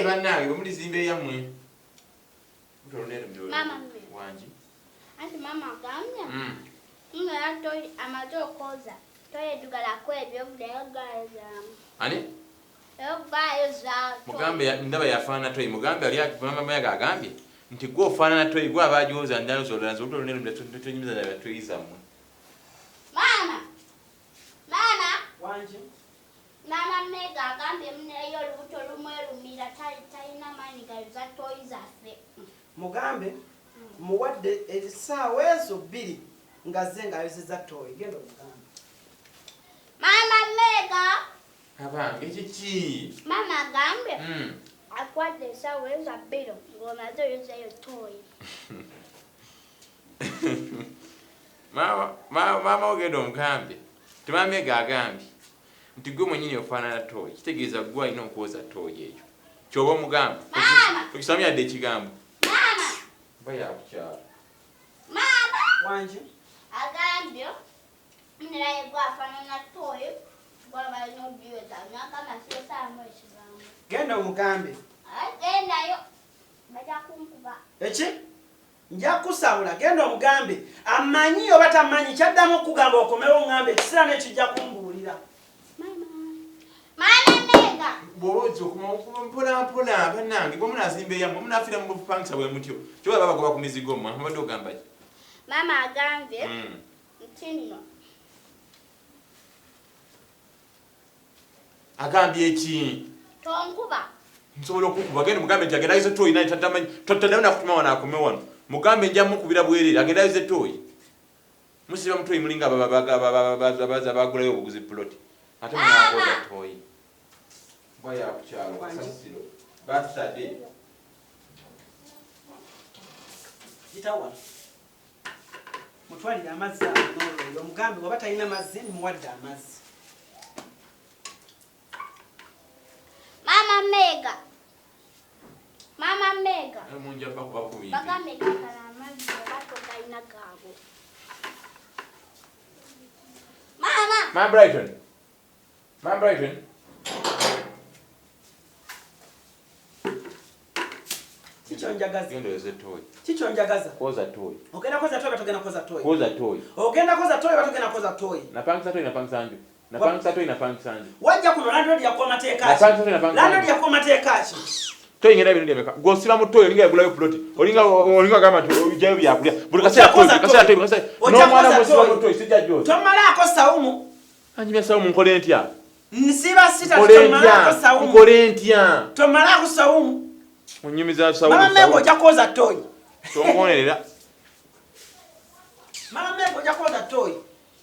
bannange bwe mulizimba eyammwe. Mama wangi. Anti mama agambye. Nga toy amaze okoza. Toy dugala kwebyo budeyo gaza. Ani? Eyo za. Mugambe ndaba yafaana toy. Mugambe ali mama mayaga agambye nti gwo ofaanana toy gwo abaajoza ndalo zolanze utolonero mutonyimiza na toy zammwe. Mama. Wangi. Mama mega agambye mneyo lubuto lumwe lumira talina mani gaza toy zaffe. Mugambe muwadde ebisaawa ezo 2 nga zenga ayozeza toy gendo mugambe. Mama mega Abange kiki? Mama agambye akwadde esaawa ezo 2 ng'omaze oyozayo toy. Mama ogenda omugambe temamega agambye nti gwe mwenyini ofaanana toy kitegeeza gwe alina okwoza toy eyo kyoba omugambe tokisamyadde ekigambo bayakukyala. Mama Wangi. agambye mniraye gwafaanana toy gwabalina obiyoza nakama siosaamu ekigambo. Genda omugambe. Agendayo bajja kunkuba. Eki? Nja kusawula genda omugambe amanyi oba tamanyi kyaddamu okugamba okomewo ngambe ekisira n'ekijja kumbuulira. Mama mega Bw'oza mpolampola bannange bwe munazimba eyammwe munafiira mu bupangisa bwe mutyo kyoba babagoba ku mizigo mmwe mubadde ogamba ki? Mama agambye nti nno agambye eki? tonkuba. Nsobola okukuba genda mugambe nti agendayize toyi naye taddayo nakutuma wano akome wano mugambe nja mukubira bwerere agendayize toyi musiba mutoyi mulinga abaza bagulayo obuguzi ploti ate munakoza toyi bwaya kukyalo kasasiro batade Gitawa. Mutwalira amazzi n'olwo omugambe oba talina mazzi muwadde amazzi. Mama mega munja bakuba kubi bagambe kakala amazzi bato talina gaabo. Ma Brighton Kichonjagaza. genda yoze toyi Kichonjagaza. koza toyi Ogenda koza toyi batogenda koza toyi. koza toyi Ogenda koza toyi batogenda koza toyi. napangisa toyi napangisa nju napangisa toyi napangisa nju Wajja kuno landlord yakoma mateeka ki? napangisa toyi napangisa Landlord yakoma mateeka ki? toyi ngenda bintu byemeka gosiba mu toyi olinga yagulayo ploti olinga gamba nti ojayo byakulya buli kaseera toyi n'omwana musiba mu toyi sijja jozi tomalaako sawumu. anjimya sawumu nkole ntya Nsiba sita tomalaako sawumu. nkole ntya Tomalaako sawumu. onyumiza sawumu Mama Mego ojja koza toyi. tongonerera Mama Mego ojja koza toyi.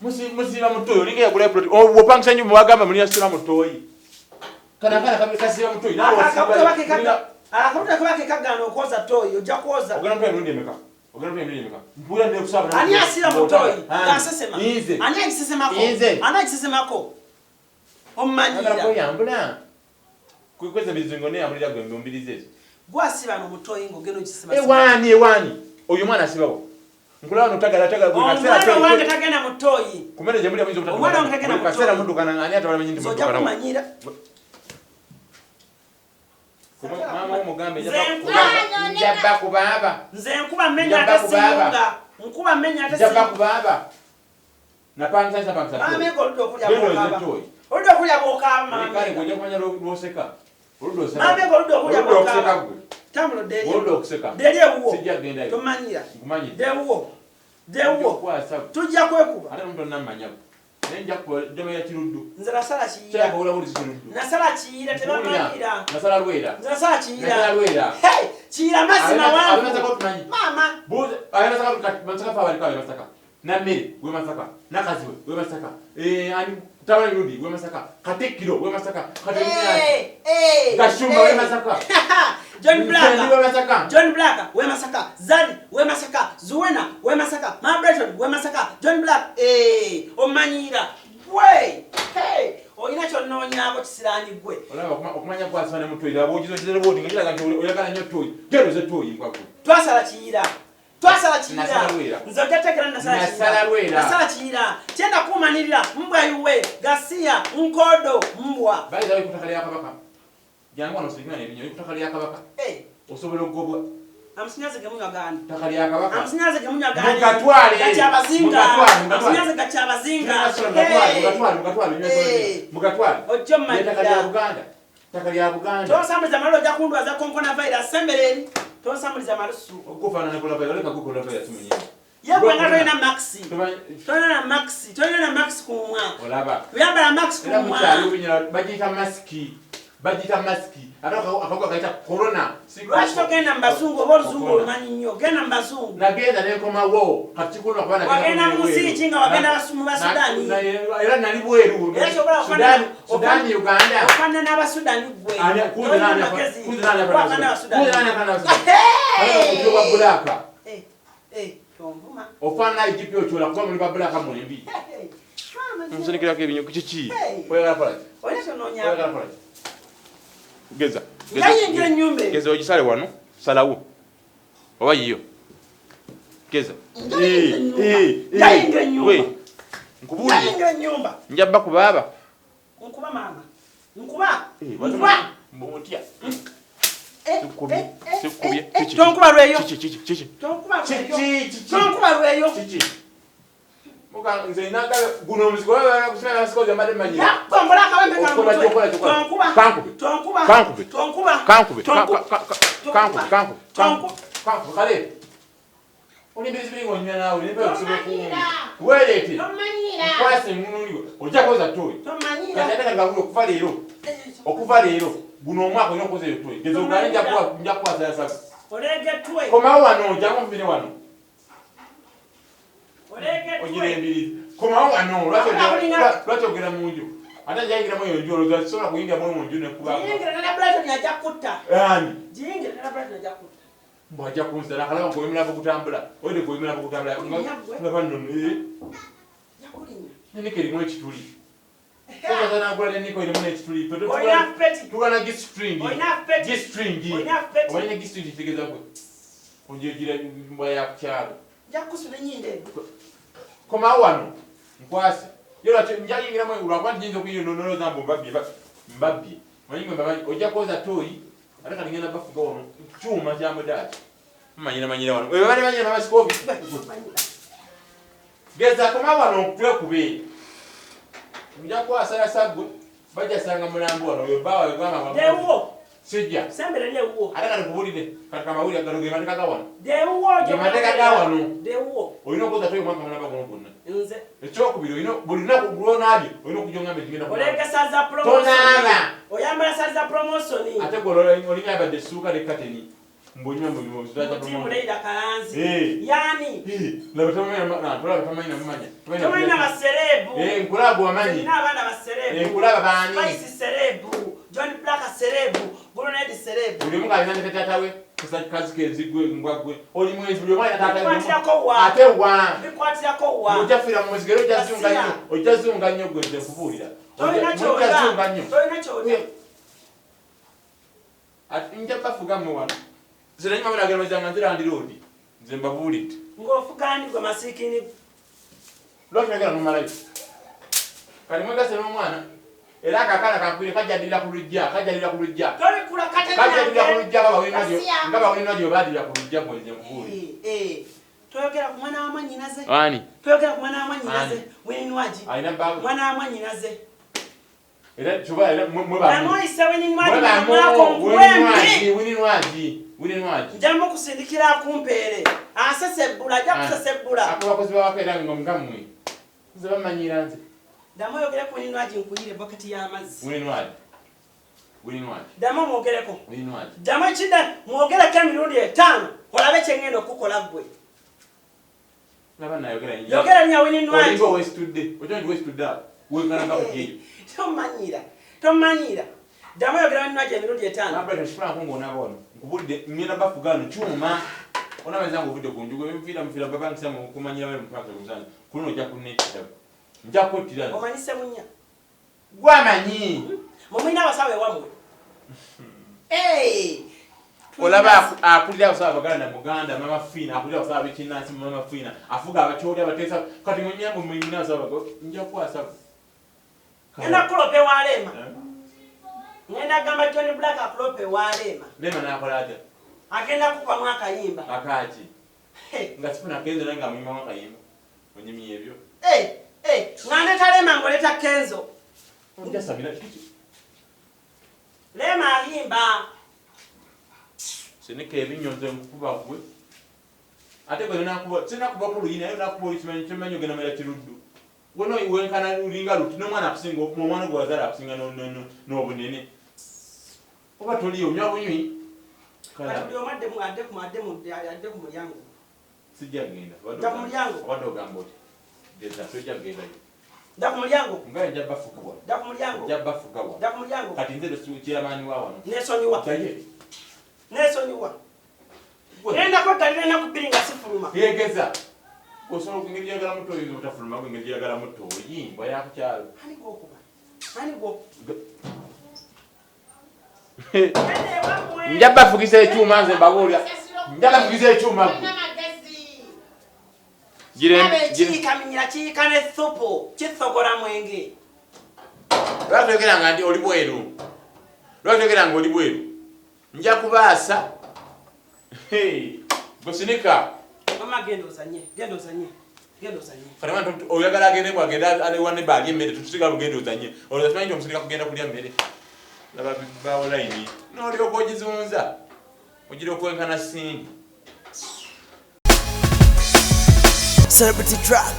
musiba mu toyi olinga yagulayo ploti opangisa nju mubagamba mulina siba mu toyi kana kasiba mu toyi akabuta kabake kagano koza toyi ojja koza. ogenda mpya emirundi emeka mpulira ne kusaba Ani asira mu toyi ngasesema. Inze. Ani agisesemako? Inze. Ani agisesemako? Omanyira. koyambula kweza bizingo ne amulira gwe mbimbirize Gwasiba no mutoyi ngogeno gisema. ewani oyo mwana asibawo nkulaba no tagala gwe kasera toyi wange tagenda mutoyi kumene je muri abizo butatu omwana wange tagenda mutoyi kasera mundu kana ani atawala menyi so jaku manyira mama omugambe njaba kubaba nze nkuba menya atasimunga nkuba menya atasimunga njaba kubaba napangisa mama Mego ludo kulya bokaba ludo kulya bokaba mama kale ngoja kwanya loseka ludo seka mama Mego ludo kulya bokaba tamulo deli ludo kuseka deli uwo sijja genda tomanyira nkumanyi dewo tujja kwekuba ate muntu namanya nenja ko deme ya kiruddu nzara sala kya kiira ko wala kiruddu nasala kiira tebamanyira nasala lwera nasala kiira nasala lwera hey kiira masima wangu abeza ko tumanyi mama buze ayana saka masaka fa bali kwa masaka na mmere we masaka nakazi we masaka ani tawala rudi we masaka katekiro we masaka katekiro gashumba we masaka John Black we masaka Zadi we masaka Zuwena we masaka Ma Breton we masaka John Black omanyira we hey oyina kyonnonyako kisirani gwe olaba okumanya kwasana mutoyira abojizo kizero bodi ngira kanti oyagala nnyo toyi gero ze toyi nkwako twasala kiira nzoja tekera nasala kiira kyenda kumanirira mbwa yuwe Gasia Nkodo mbwa baiza we kutakali yakabaka Jangu wano sirikina nebinyo kutaka lya kabaka. Osobola okugobwa. Amusinyaze gemunywa gani? Taka lya kabaka. Amusinyaze gemunywa gani? Mukatwale. Gachabazinga. Amusinyaze gachabazinga. Mukatwale. Ojo manyira. Taka lya Buganda. Taka lya Buganda. Tosambuliza maliro ja kundwaza konkona virus sembereri. Tosambuliza malusu. Okufana na kola virus leka kukola virus munyi. Yewe ngalo ina maxi. Toina na maxi kumwa. Olaba. Yamba na maxi kumwa. Era mukyalo binyira bagita maski. Akakuwa kaita corona. Lwaki genda mbazungu oba oluzungu olumanyi nnyo. Genda mbazungu. Nagenda nekomawo kati kuno kubana wagenda musiki nga wagenda mu Basudani. Era nali bweru. Sudani Uganda. Ofana n'Abasudani gwe. Kunze nani bulaka. Tombuma. Ofana Egypt ochola kuba muri babulaka mwembi. Msunikira ke binyo kichi. Oyagala pala. Oyesho nonya. Oyagala pala. Geza. Yayingira nyumbe. Geza ogisale wano. Salawo. Oba yiyo. Geza. Yayingira nyumba. We. Nkubuli. Yayingira nyumba. Njaba kubaba. Nkuba mama. Nkuba. Nkuba. Mbotia. Sikubye. Tonkuba lweyo. Chichi. Tonkuba lweyo. Tonkuba lweyo. Chichi. Muka nze nanga guno muziko wala kusema siko za made manyi. Kombola kawembe kangu. Kanku. Kale. Oni bizibiri ngonya nawe nipe kusibe ku. Welete. Kwase mununiwe. Oja koza toyi. Tomanyira. Katenda ngakulo okuva leero. Guno omwaka ino koze toyi. Gezo nganja kwa sasa. Olege toyi. Koma wano jangu mbine wano. Ojirembiri. Koma wano lwacho gera munju. Ata jayigira moyo njolo za sola kuyinga moyo munju ne kuba. Jingira na blazo ya jakutta. Yani. Jingira na blazo ya jakutta. Mbaja kunzala kala ngo yimira kutambula. Oyde ko yimira kutambula. Ngabano Yakulinya. Nini kiri mwe kituli. Kwa sana ngula niko ile mwe kituli. Oina peti. Tukana gistring. Oina peti. Gistring. Oina peti. Oina gistring tigeza ko. Onjejira mbaya kukyalo. Yakusule nyinde. Koma wano nkwase yola njayingira mwe ulwa njinzo kuyo nono zambo mbabbi mayingo mbabanyi oja koza toyi ataka ngenda bafuga wono chuma kya mudati manyira wano wewe bali manyira mama sikobi geza koma wano twe kubiri nja kwa sala sabu baja sanga mulambo wano yo bawa yo gama dewo sijja sembere dewo ataka kubulide kaka mawuli agaroge mandika gawana dewo je mandika gawano dewo oyino koza toyi mwaka mulamba kono nze ekyokubiri oyino buli lunaku gulwonaabye oyina okujonga mbegenda oleka saza promotion tonaaba oyambala saza promotion ate olinga yabadde essuuka lekateni mbonywa timu leida kalanzi yani tamanyi namumanya tomanya baserebu nkulaba wamanyi abana baserebu nkulaba baani Spice serebu John Black serebu Gulonedi serebu buli muka alina netatawe kazi kezigwe ngwagwe oli mwezi buli omwana ate wa bikwatirako wa ojafira mu muzigero ojazunga nnyo gweze kubuulira tolina kyolina nja bafuga mu wano ziranyi mabula agenda mazanga nzira ndiroodi nze mbabuulidde ng'ofugani gwe masiikini lwaki nagera numalayo kati mwegase n'omwana era akakala kakwire kajjadira ku lujja tobikula kajjadira ku lujja nga bawulinadio baadira ku lujja bwenze mubuuli toyogera ku mwana wa mwannyinaze ani toyogera ku mwana wa mwannyinaze wininwaji alina baba mwana wa mwannyinaze era chuba era mweba namoyisa wininwaji mwako wininwaji njamu kusindikira kumpeere asesebbula ajja kusesebbula abakozi bawakeera nga mugamwe nze bamanyira nze damu oyogere ku wininwaji nkuyire boketi y'amazzi wininwaji damu mwogereko wininwaji damu ekidda mwogereko emirundi 5 olabe kyengenda okukola ggwe yogera nya wininwaji olinga westudde ojonji westudde wekanaga kujeyo tomanyira damu oyogera wininwaji emirundi 5 nabata shifuna kungo nabona nkubulidde ngenda bafugano chuma onabazanga obudde kunjugo mfira baba nkisema kumanyira bali mpaka kuzana kuno ojja kunekita nja kotira omanyise munya gwamanyi mumwina abasawe wamwe olaba akulira abasawe baganda muganda mama fina akulira abasawe b'ekinnansi mama fina afuga abakyoli abateesa kati munyambo mwina abasawe nja kwasa ena kulope walema Ngenda gamba John Black aklope walema. Lema nakola atya? Agenda kupa mwaka yimba. Akati. Nga sifuna Kenzo nanga mwimba mwaka yimba. Onyemi ebyo. Ngande talema ngoleta Kenzo. Onja sabina kiki. Lema yimba. Seneke ebinyonze mukuba gwe. Ate gwe nakuba, sina kuba ku luyina yo nakuba kimanyo gena mera kiruddu. Wono iwenkana ulinga luti no mwana akusinga omwana gwe wazala akusinga no bunene. Oba toliyo nya bunywi. Kala ndio madde mu ade ku mulyango. Sijja genda. Nda ku mulyango. Wado gambo. Deta sijja genda. Nda ku mulyango. Ngaye njaba fukuwa. Nda ku mulyango. Njaba fukuwa. Nda ku mulyango. Kati nze ndo chairman wa wano. Nesonyiwa. Taye. Nesonyiwa. Nenda ko dalile na kubiringa sifuluma. Yegeza. Osobola okungirya gala muto oyo utafuluma okungirya gala muto oyimba yakukyalo. Hani gokuba. Hani go. Njaba fukisa ekyuma nze babulya. Njaba fukisa ekyuma. Kaminyira kiyikane thupu kisogora mwenge. Lwatogera nga ndi oli bweru. Lwatogera nga oli bweru. Nja kubaasa. Bosinika. Mama gendo sanye. Fana mtu oyagala agende bwagenda ale wane baali emmere tusiga lugendo zanye. Olwo tumanyi nti omusirika kugenda kulya mmere. Laba bawo line. N'oli okogizunza. Ojira okwenkana sindi. Celebrity track.